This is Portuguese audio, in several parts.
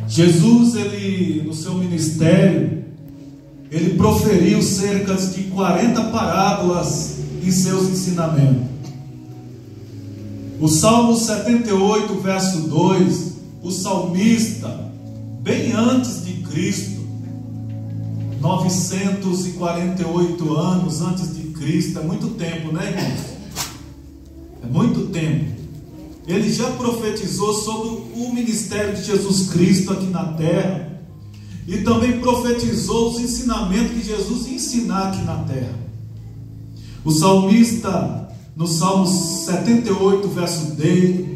Jesus, ele, no seu ministério, ele proferiu cerca de 40 parábolas em seus ensinamentos. O Salmo 78, verso 2, o salmista, bem antes de Cristo, 948 anos antes de Cristo, é muito tempo, né, irmãos? É muito tempo. Ele já profetizou sobre o ministério de Jesus Cristo aqui na terra, e também profetizou os ensinamentos que Jesus ia ensinar aqui na terra. O salmista, no Salmo 78, verso 2,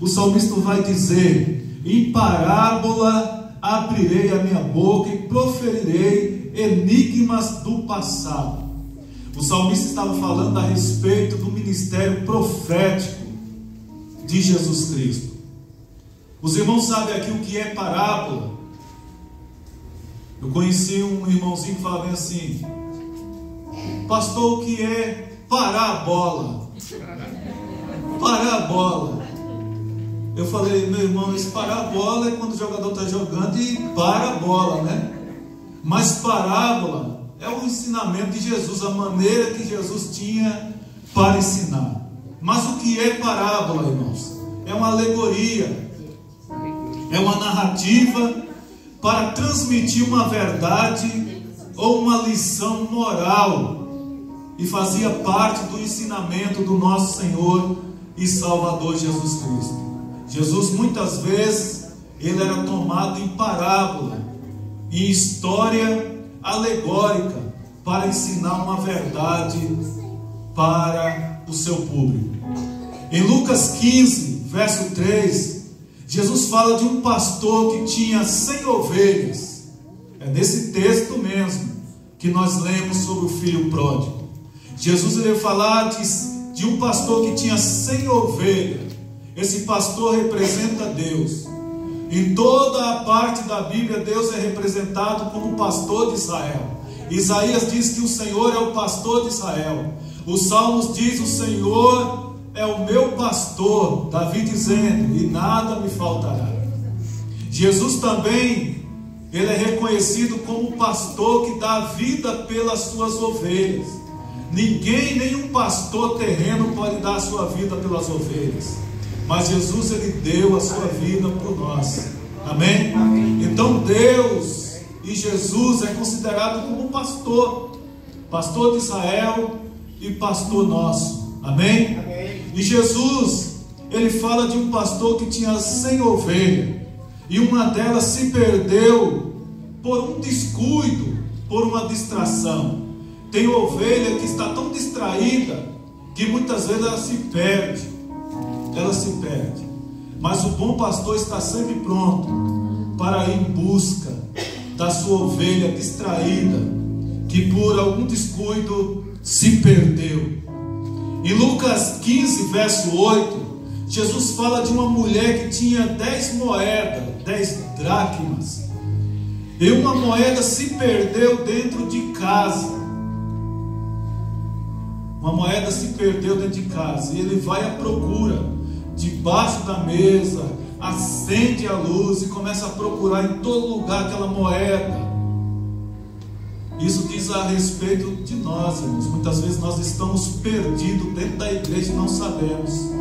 o salmista vai dizer: em parábola abrirei a minha boca e proferirei enigmas do passado. O salmista estava falando a respeito do ministério profético de Jesus Cristo. Os irmãos sabem aqui o que é parábola? Eu conheci um irmãozinho que falava assim: pastor, o que é parar a bola? Parar a bola. Eu falei: meu irmão, esse parar a bola é quando o jogador está jogando e para a bola, né? Mas parábola é o ensinamento de Jesus, a maneira que Jesus tinha para ensinar. Mas o que é parábola, irmãos? É uma alegoria, é uma narrativa para transmitir uma verdade ou uma lição moral, e fazia parte do ensinamento do nosso Senhor e Salvador Jesus Cristo. Jesus, muitas vezes, ele era tomado em parábola, em história alegórica, para ensinar uma verdade para o seu público. Em Lucas 15, verso 3, Jesus fala de um pastor que tinha 100 ovelhas. É desse texto mesmo que nós lemos sobre o filho pródigo. Jesus ele vai falar de um pastor que tinha 100 ovelhas. Esse pastor representa Deus. Em toda a parte da Bíblia, Deus é representado como pastor de Israel. Isaías diz que o Senhor é o pastor de Israel. Os Salmos diz: o Senhor é o meu pastor. Davi dizendo: e nada me faltará. Jesus também, ele é reconhecido como pastor que dá vida pelas suas ovelhas. Ninguém, nenhum pastor terreno pode dar a sua vida pelas ovelhas, mas Jesus, ele deu a sua vida por nós. Amém? Então Deus e Jesus é considerado como pastor, pastor de Israel e pastor nosso. Amém? E Jesus, ele fala de um pastor que tinha 100 ovelhas, e uma delas se perdeu por um descuido, por uma distração. Tem ovelha que está tão distraída que muitas vezes ela se perde. Ela se perde. Mas o bom pastor está sempre pronto para ir em busca da sua ovelha distraída, que por algum descuido se perdeu. Em Lucas 15, verso 8, Jesus fala de uma mulher que tinha 10 moedas, 10 dracmas, e uma moeda se perdeu dentro de casa. Uma moeda se perdeu dentro de casa, e ele vai à procura, debaixo da mesa, acende a luz e começa a procurar em todo lugar aquela moeda. Isso diz a respeito de nós, irmãos. Muitas vezes nós estamos perdidos dentro da igreja e não sabemos.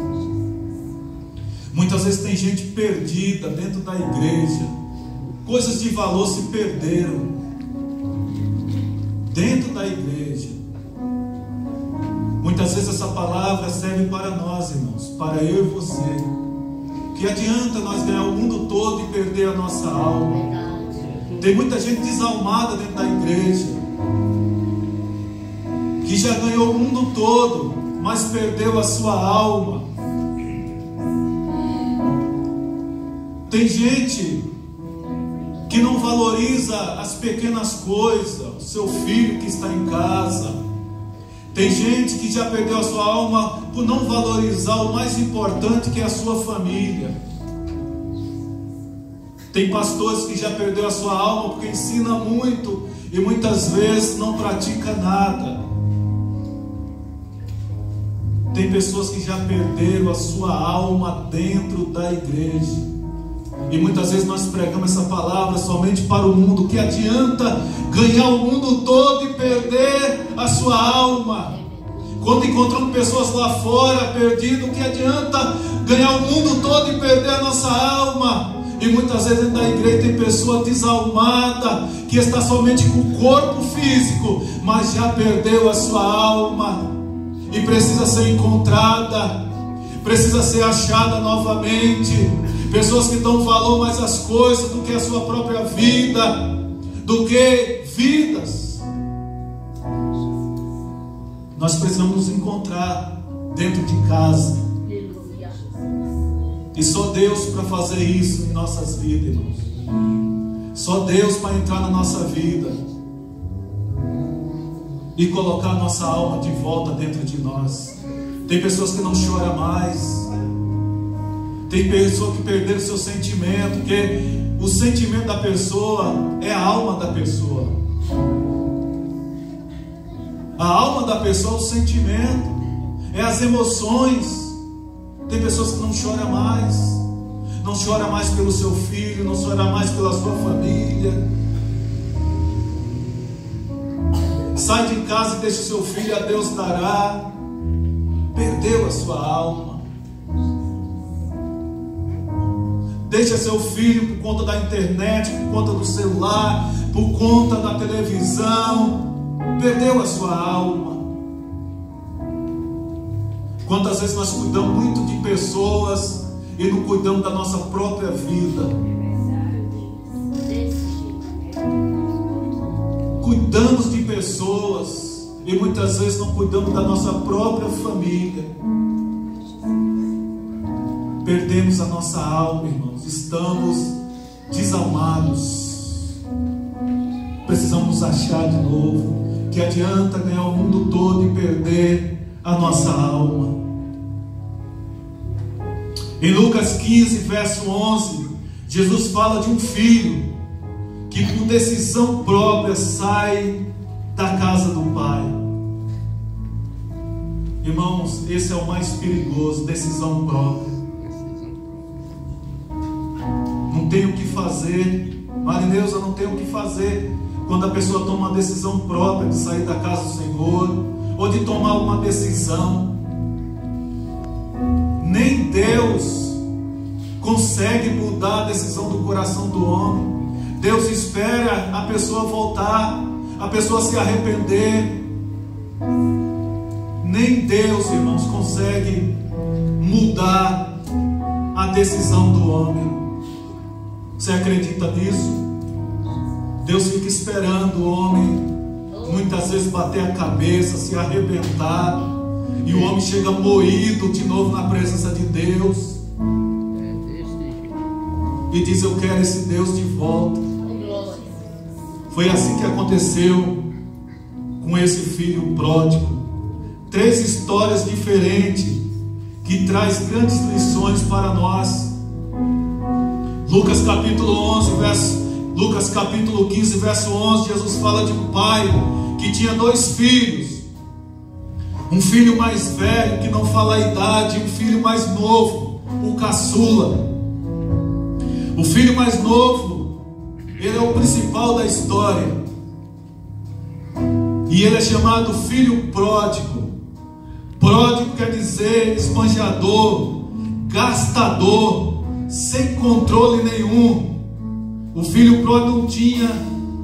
Muitas vezes tem gente perdida dentro da igreja. Coisas de valor se perderam dentro da igreja. Muitas vezes essa palavra serve para nós, irmãos, para eu e você. Que adianta nós ganhar o mundo todo e perder a nossa alma? Tem muita gente desalmada dentro da igreja, que já ganhou o mundo todo, mas perdeu a sua alma. Tem gente que não valoriza as pequenas coisas, o seu filho que está em casa. Tem gente que já perdeu a sua alma por não valorizar o mais importante, que é a sua família. Tem pastores que já perdeu a sua alma porque ensina muito e muitas vezes não pratica nada. Tem pessoas que já perderam a sua alma dentro da igreja. E muitas vezes nós pregamos essa palavra somente para o mundo. Que adianta ganhar o mundo todo e perder a sua alma? Quando encontramos pessoas lá fora perdidas, que adianta ganhar o mundo todo e perder a nossa alma? E muitas vezes dentro da igreja tem pessoa desalmada, que está somente com o corpo físico, mas já perdeu a sua alma e precisa ser encontrada, precisa ser achada novamente. Pessoas que dão valor mais às coisas do que a sua própria vida, do que vidas. Nós precisamos nos encontrar dentro de casa. E só Deus para fazer isso em nossas vidas, irmãos. Só Deus para entrar na nossa vida e colocar a nossa alma de volta dentro de nós. Tem pessoas que não choram mais. Tem pessoas que perderam o seu sentimento, porque o sentimento da pessoa é a alma da pessoa. A alma da pessoa é o sentimento, é as emoções. Tem pessoas que não choram mais. Não chora mais pelo seu filho, não chora mais pela sua família. Sai de casa e deixa o seu filho, a Deus dará. Perdeu a sua alma. Deixa seu filho por conta da internet, por conta do celular, por conta da televisão. Perdeu a sua alma. Quantas vezes nós cuidamos muito de pessoas e não cuidamos da nossa própria vida? Cuidamos de pessoas e muitas vezes não cuidamos da nossa própria família. Perdemos a nossa alma, irmãos. Estamos desalmados. Precisamos nos achar de novo. Que adianta ganhar o mundo todo e perder a nossa alma. Em Lucas 15, verso 11, Jesus fala de um filho que por decisão própria sai da casa do pai. Irmãos, esse é o mais perigoso, decisão própria. Não tenho o que fazer, Marineusa, não tenho o que fazer. Quando a pessoa toma uma decisão própria de sair da casa do Senhor, ou de tomar uma decisão, nem Deus consegue mudar a decisão do coração do homem. Deus espera a pessoa voltar, a pessoa se arrepender. Nem Deus, irmãos, consegue mudar a decisão do homem. Você acredita nisso? Deus fica esperando o homem muitas vezes bater a cabeça, se arrebentar, e o homem chega moído de novo na presença de Deus e diz: eu quero esse Deus de volta. Foi assim que aconteceu com esse filho pródigo. 3 histórias diferentes que traz grandes lições para nós. Lucas capítulo 15, verso 11, Jesus fala de um pai que tinha 2 filhos. Um filho mais velho, que não fala a idade, um filho mais novo, o caçula. O filho mais novo, ele é o principal da história. E ele é chamado filho pródigo. Pródigo quer dizer esbanjador, gastador, sem controle nenhum. O filho pródigo não tinha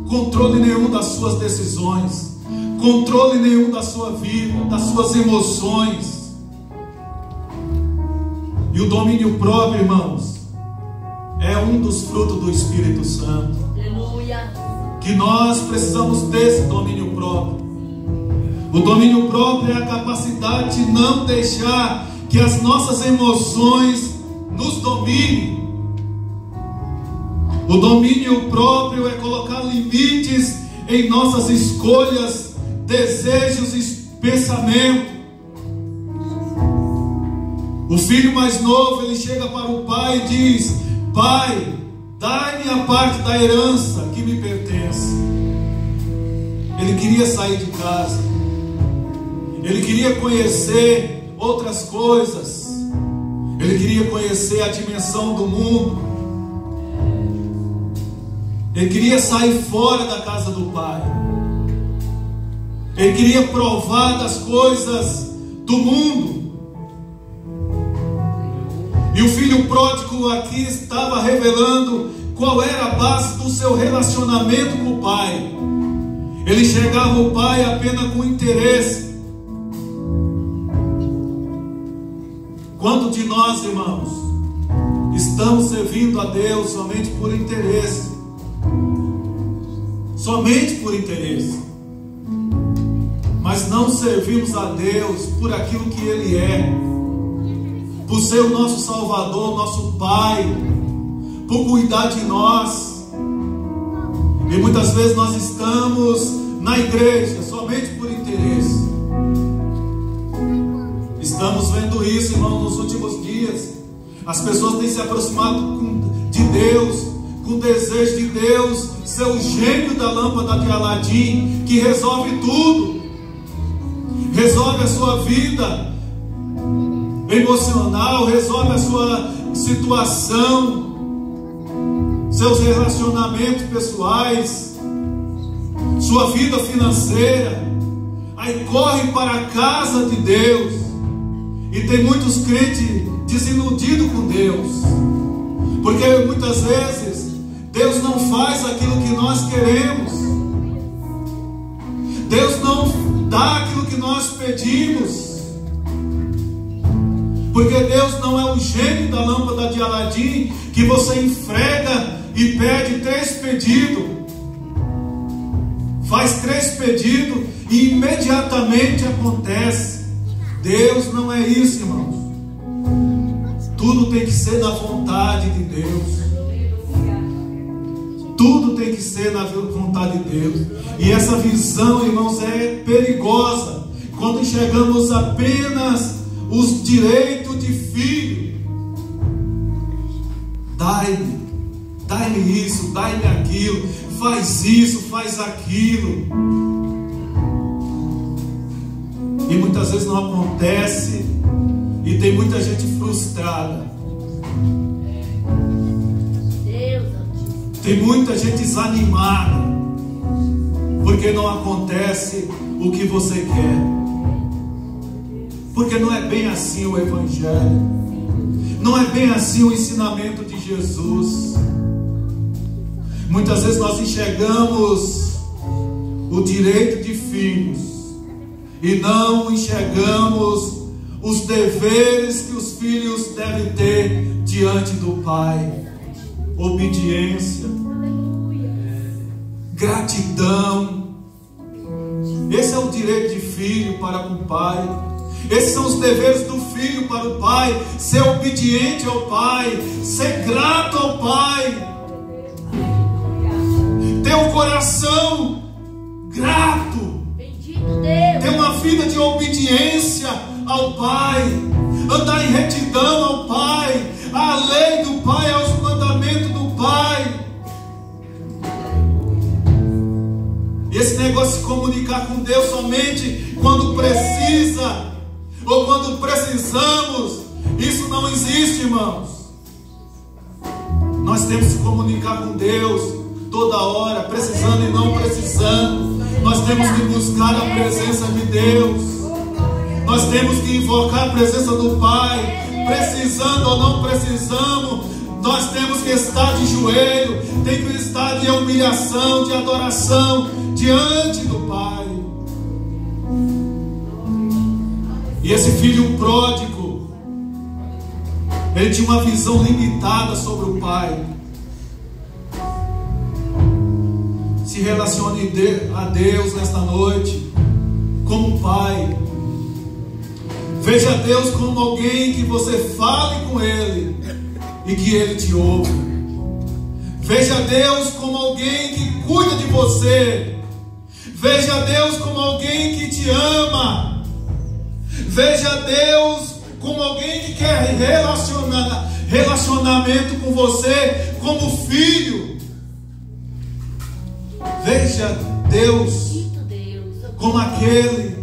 controle nenhum das suas decisões, controle nenhum da sua vida, das suas emoções. E o domínio próprio, irmãos, é um dos frutos do Espírito Santo. Aleluia. Que nós precisamos desse domínio próprio. O domínio próprio é a capacidade de não deixar que as nossas emoções nos dominem. O domínio próprio é colocar limites em nossas escolhas, desejos e pensamentos. O filho mais novo, ele chega para o pai e diz: pai, dai-me a parte da herança que me pertence. Ele queria sair de casa, ele queria conhecer outras coisas, ele queria conhecer a dimensão do mundo. Ele queria sair fora da casa do pai. Ele queria provar das coisas do mundo. E o filho pródigo aqui estava revelando qual era a base do seu relacionamento com o pai. Ele chegava ao pai apenas com interesse. Quantos de nós, irmãos, estamos servindo a Deus somente por interesse? Somente por interesse. Mas não servimos a Deus por aquilo que Ele é, por ser o nosso Salvador, nosso Pai, por cuidar de nós. E muitas vezes nós estamos na igreja somente por interesse. Estamos vendo isso, irmão, nos últimos dias. As pessoas têm se aproximado de Deus, com o desejo de Deus ser o gênio da lâmpada de Aladim, que resolve tudo. Resolve a sua vida emocional, resolve a sua situação, seus relacionamentos pessoais, sua vida financeira. Aí corre para a casa de Deus. E tem muitos crentes desiludidos com Deus, porque muitas vezes Deus não faz aquilo que nós queremos. Deus não dá aquilo que nós pedimos, porque Deus não é o gênio da lâmpada de Aladim, que você enfrega e pede 3 pedidos, faz 3 pedidos e imediatamente acontece. Deus não é isso, irmãos. Tudo tem que ser na vontade de Deus. Tudo tem que ser na vontade de Deus. E essa visão, irmãos, é perigosa quando enxergamos apenas os direitos de filho. Dai-me isso, dai-me aquilo, faz isso, faz aquilo. E muitas vezes não acontece, e tem muita gente frustrada. Tem muita gente desanimada, porque não acontece o que você quer. Porque não é bem assim o Evangelho, não é bem assim o ensinamento de Jesus. Muitas vezes nós enxergamos o direito de filhos e não enxergamos os deveres que os filhos devem ter diante do Pai. Obediência, gratidão. Esse é o direito de filho para com o pai. Esses são os deveres do filho para o pai: ser obediente ao pai, ser grato ao pai, ter um coração grato, ter uma vida de obediência ao pai, andar em retidão ao pai, à lei do pai, aos mandamentos do pai. Esse negócio de se comunicar com Deus somente quando precisa, ou quando precisamos, isso não existe, irmãos. Nós temos que se comunicar com Deus toda hora, precisando e não precisando. Nós temos que buscar a presença de Deus. Nós temos que invocar a presença do Pai. Precisando ou não precisamos, nós temos que estar de joelho, tem que estar de humilhação, de adoração diante do Pai. E esse filho pródigo, ele tinha uma visão limitada sobre o Pai. Se relacione a Deus nesta noite como Pai. Veja Deus como alguém que você fale com Ele e que Ele te ouve. Veja Deus como alguém que cuida de você. Veja Deus como alguém que te ama. Veja Deus como alguém que quer relacionamento com você como filho. Veja Deus como aquele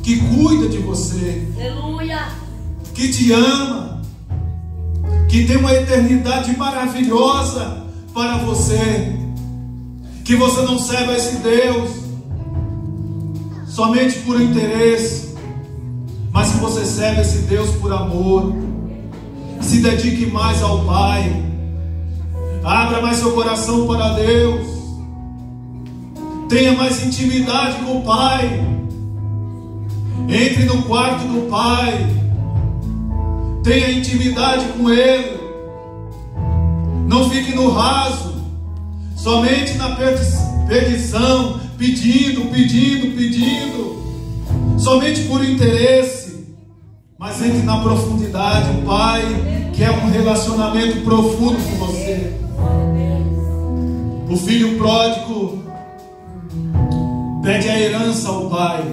que cuida de você, aleluia, que te ama, que tem uma eternidade maravilhosa para você, que você não serve a esse Deus somente por interesse, mas que você serve esse Deus por amor. Se dedique mais ao Pai, abra mais seu coração para Deus, tenha mais intimidade com o Pai, entre no quarto do Pai, tenha intimidade com Ele, não fique no raso, somente na perdição, pedindo, somente por interesse, mas entre na profundidade. O Pai quer um relacionamento profundo com você. O filho pródigo pede a herança ao pai,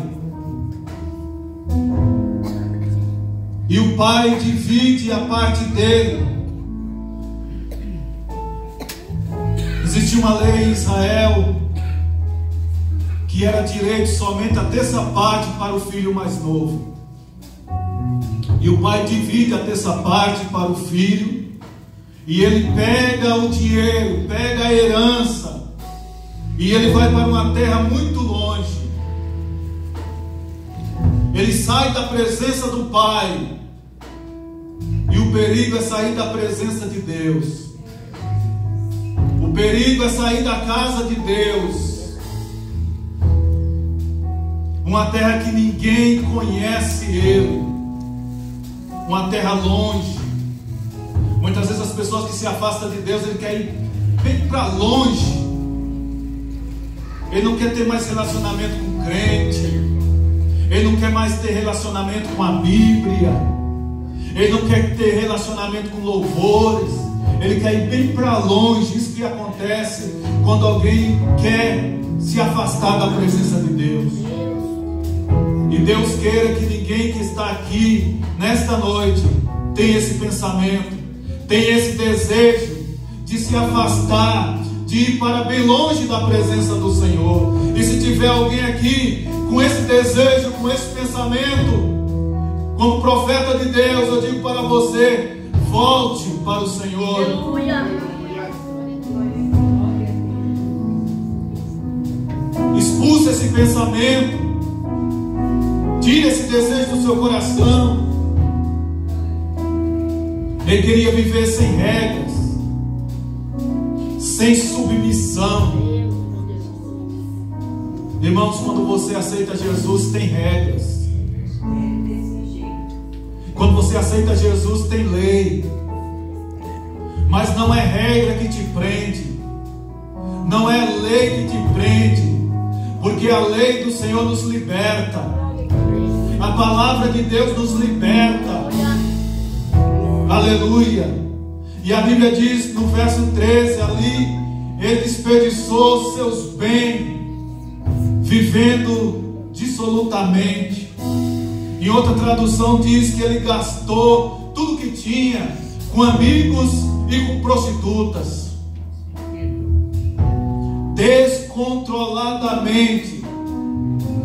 e o pai divide a parte dele. Existia uma lei em Israel que era direito somente a terça parte para o filho mais novo, e o pai divide a terça parte para o filho, e ele pega o dinheiro, pega a herança, e ele vai para uma terra muito longe. Ele sai da presença do Pai, e o perigo é sair da presença de Deus. O perigo é sair da casa de Deus, uma terra que ninguém conhece Ele, uma terra longe. Muitas vezes as pessoas que se afastam de Deus, ele quer ir bem para longe. Ele não quer ter mais relacionamento com o crente, ele não quer mais ter relacionamento com a Bíblia, ele não quer ter relacionamento com louvores, ele quer ir bem para longe. Isso que acontece quando alguém quer se afastar da presença de Deus. E Deus queira que ninguém que está aqui nesta noite tenha esse pensamento, tenha esse desejo de se afastar, de ir para bem longe da presença do Senhor. E se tiver alguém aqui com esse desejo, com esse pensamento, como profeta de Deus, eu digo para você: volte para o Senhor. Expulse esse pensamento, tire esse desejo do seu coração. Ele queria viver sem regras, sem submissão. Irmãos, quando você aceita Jesus, tem regras. Quando você aceita Jesus, tem lei. Mas não é regra que te prende, não é lei que te prende, porque a lei do Senhor nos liberta, a palavra de Deus nos liberta. Aleluia. E a Bíblia diz no verso 13 ali: ele desperdiçou seus bens vivendo dissolutamente. Em outra tradução diz que ele gastou tudo que tinha com amigos e com prostitutas, descontroladamente,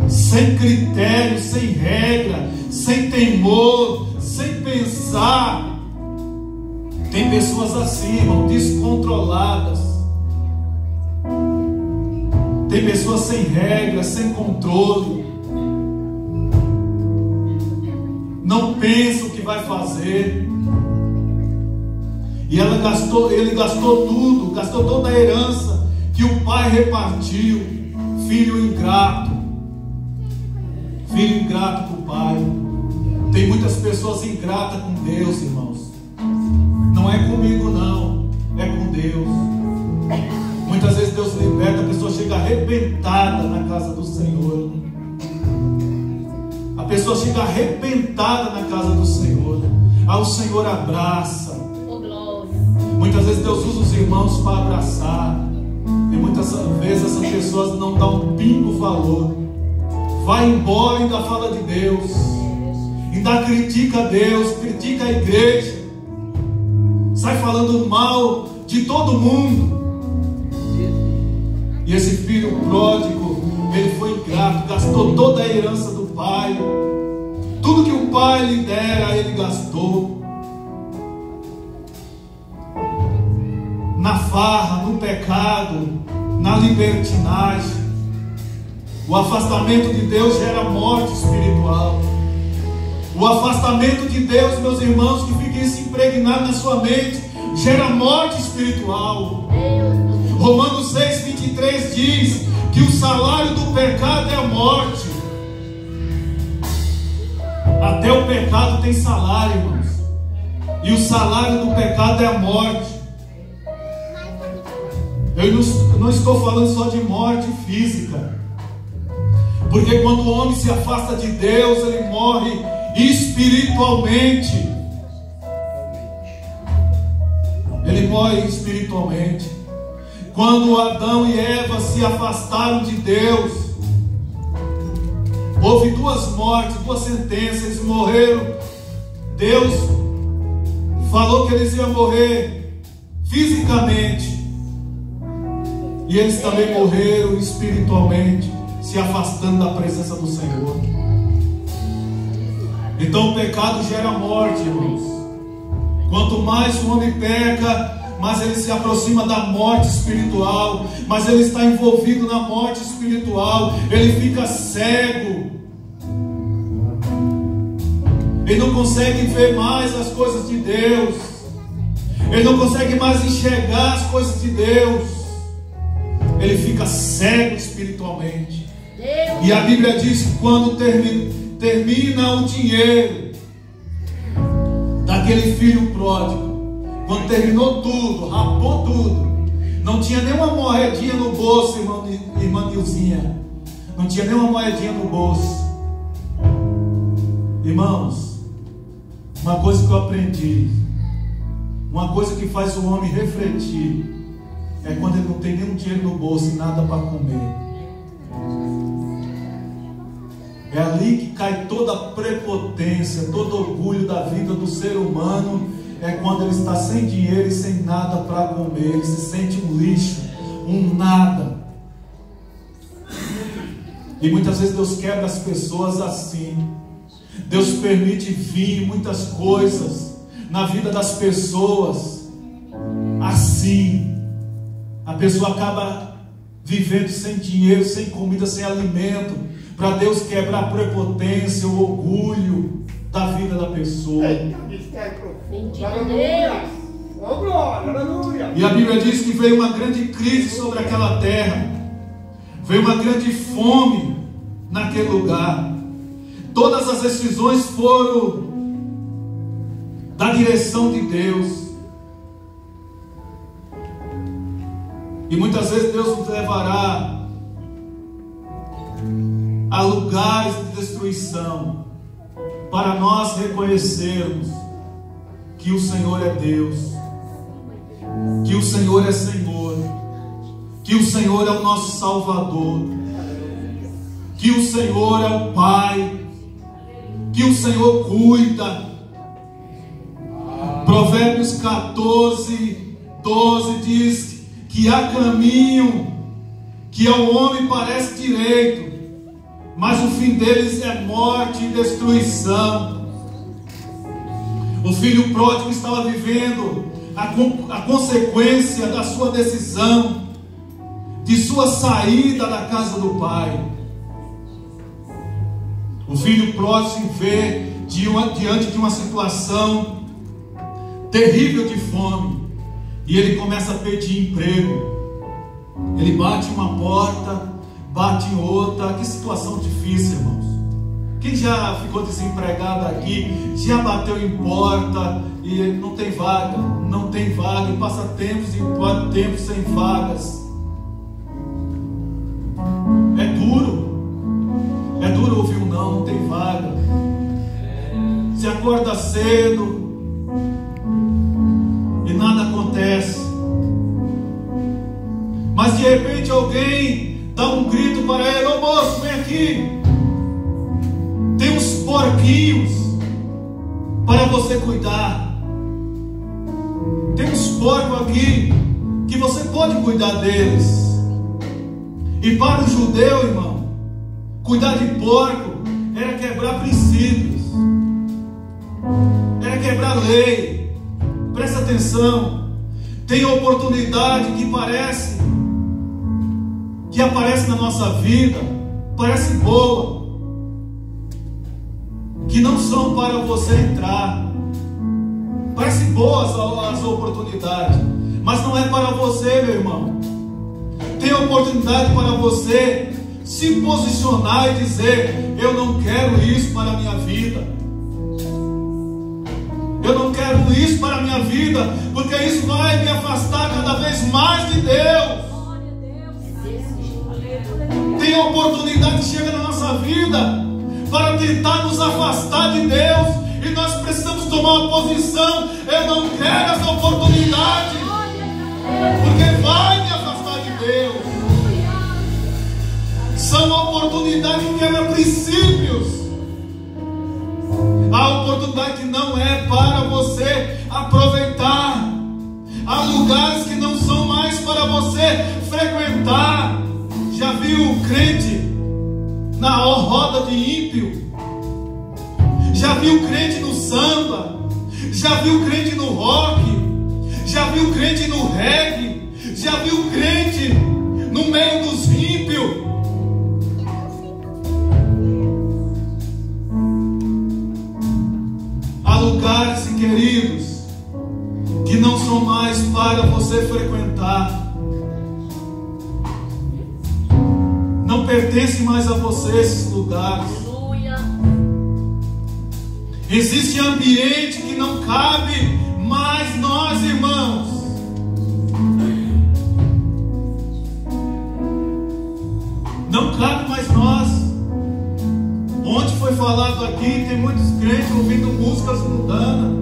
sem critério, sem regra, sem temor, sem pensar. Tem pessoas assim, irmão, descontroladas. Tem pessoas sem regra, sem controle. Não pensa o que vai fazer. E ele gastou tudo, gastou toda a herança que o pai repartiu. Filho ingrato. Filho ingrato com o pai. Tem muitas pessoas ingratas com Deus, irmãos. Não é comigo não, é com Deus. Muitas vezes Deus liberta, a pessoa chega arrebentada na casa do Senhor. A pessoa chega arrebentada na casa do Senhor. Aí o Senhor abraça. Muitas vezes Deus usa os irmãos para abraçar, e muitas vezes essas pessoas não dão um pingo valor. Vai embora e ainda fala de Deus, ainda critica Deus, critica a igreja, sai falando mal de todo mundo. E esse filho pródigo, ele foi ingrato, gastou toda a herança do pai, tudo que o pai lhe dera, ele gastou. na farra, no pecado, na libertinagem. O afastamento de Deus gera morte espiritual. O afastamento de Deus, meus irmãos, que fiquem se impregnado na sua mente, gera morte espiritual. Romanos 6:23 diz que o salário do pecado é a morte. Até o pecado tem salário, irmãos. E o salário do pecado é a morte. Eu não estou falando só de morte física. Porque quando o homem se afasta de Deus, ele morre espiritualmente. Ele morre espiritualmente. Quando Adão e Eva se afastaram de Deus, houve duas mortes, duas sentenças. Eles morreram. Deus falou que eles iam morrer fisicamente, e eles também morreram espiritualmente, se afastando da presença do Senhor. Então o pecado gera morte, irmãos. Quanto mais o homem peca, mais ele se aproxima da morte espiritual, mas ele está envolvido na morte espiritual. Ele fica cego, ele não consegue ver mais as coisas de Deus, ele não consegue mais enxergar as coisas de Deus, ele fica cego espiritualmente. E a Bíblia diz que quando termina o dinheiro daquele filho pródigo, quando terminou tudo, rapou tudo, não tinha nenhuma moedinha no bolso, irmã Nilzinha, não tinha nenhuma moedinha no bolso. Irmãos, uma coisa que eu aprendi, uma coisa que faz o homem refletir, é quando ele não tem nenhum dinheiro no bolso e nada para comer. É ali que cai toda a prepotência, todo orgulho da vida do ser humano. É quando ele está sem dinheiro e sem nada para comer. Ele se sente um lixo, um nada. E muitas vezes Deus quebra as pessoas assim. Deus permite vir muitas coisas na vida das pessoas assim. A pessoa acaba vivendo sem dinheiro, sem comida, sem alimento, para Deus quebrar a prepotência, o orgulho da vida da pessoa. E a Bíblia diz que veio uma grande crise sobre aquela terra, veio uma grande fome naquele lugar. Todas as decisões foram da direção de Deus. E muitas vezes Deus nos levará a lugares de destruição, para nós reconhecermos que o Senhor é Deus, que o Senhor é Senhor, que o Senhor é o nosso Salvador, que o Senhor é o Pai, que o Senhor cuida. Provérbios 14:12 diz que há caminho que ao homem parece direito, mas o fim deles é morte e destruição. O filho pródigo estava vivendo a consequência da sua decisão, de sua saída da casa do pai. O filho pródigo se vê diante de uma situação terrível de fome, e ele começa a pedir emprego. Ele bate em uma porta, bate em outra. Que situação difícil, irmãos. Quem já ficou desempregado aqui, já bateu em porta e não tem vaga, não tem vaga, e passa tempos e tempos sem vagas. É duro ouvir um não tem vaga. Se acorda cedo e nada acontece, mas de repente alguém dá um grito para ele: ô moço, vem aqui, tem uns porquinhos para você cuidar, tem uns porcos aqui que você pode cuidar deles. E para o judeu, irmão, cuidar de porco era quebrar princípios, era quebrar lei. Presta atenção, Tem oportunidade que aparece na nossa vida, parece boa, que não são para você entrar. Parece boas as oportunidades, mas não é para você, meu irmão. Tem oportunidade para você se posicionar e dizer: eu não quero isso para a minha vida. Eu não quero isso para a minha vida, porque isso vai me afastar cada vez mais de Deus. Tem oportunidade que chega na nossa vida para tentar nos afastar de Deus, e nós precisamos tomar uma posição: eu não quero essa oportunidade, porque vai me afastar de Deus. São oportunidades que quebram princípios. Há oportunidade que não é para você aproveitar. Há lugares que não são mais para você frequentar. Já viu o crente na roda de ímpio? Já viu crente no samba? Já viu crente no rock? Já viu crente no reggae? Já viu crente no meio dos ímpios? Há lugares, queridos, que não são mais para você frequentar. Não pertence mais a você esses lugares. Existe ambiente que não cabe mais nós, irmãos. Não cabe mais nós. Ontem foi falado aqui, tem muitos crentes ouvindo músicas mundanas,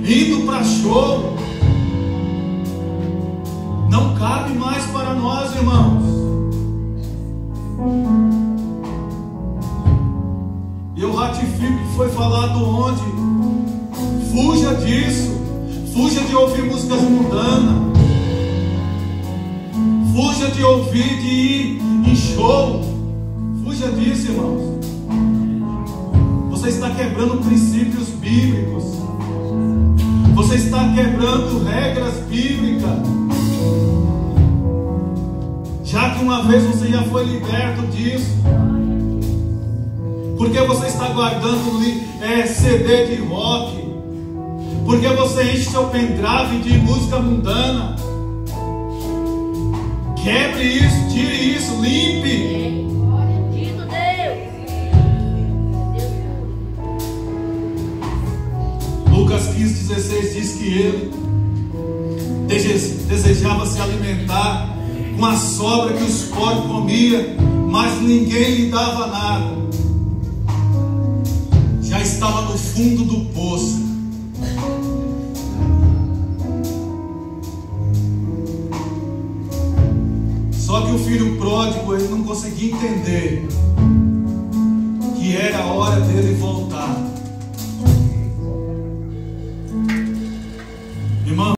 indo para show. Não cabe mais para nós, irmãos. Eu ratifico o que foi falado ontem. Fuja disso. Fuja de ouvir músicas mundanas. Fuja de ouvir, de ir em show. Fuja disso, irmãos. Você está quebrando princípios bíblicos. Você está quebrando regras bíblicas. Já que uma vez você já foi liberto disso. Porque você está guardando CD de rock? Porque você enche seu pendrive de música mundana? Quebre isso, tire isso, limpe. Lucas 15:16 diz que ele desejava se alimentar com a sobra que os porcos comiam, mas ninguém lhe dava nada. Já estava no fundo do poço. Só que o filho pródigo, ele não conseguia entender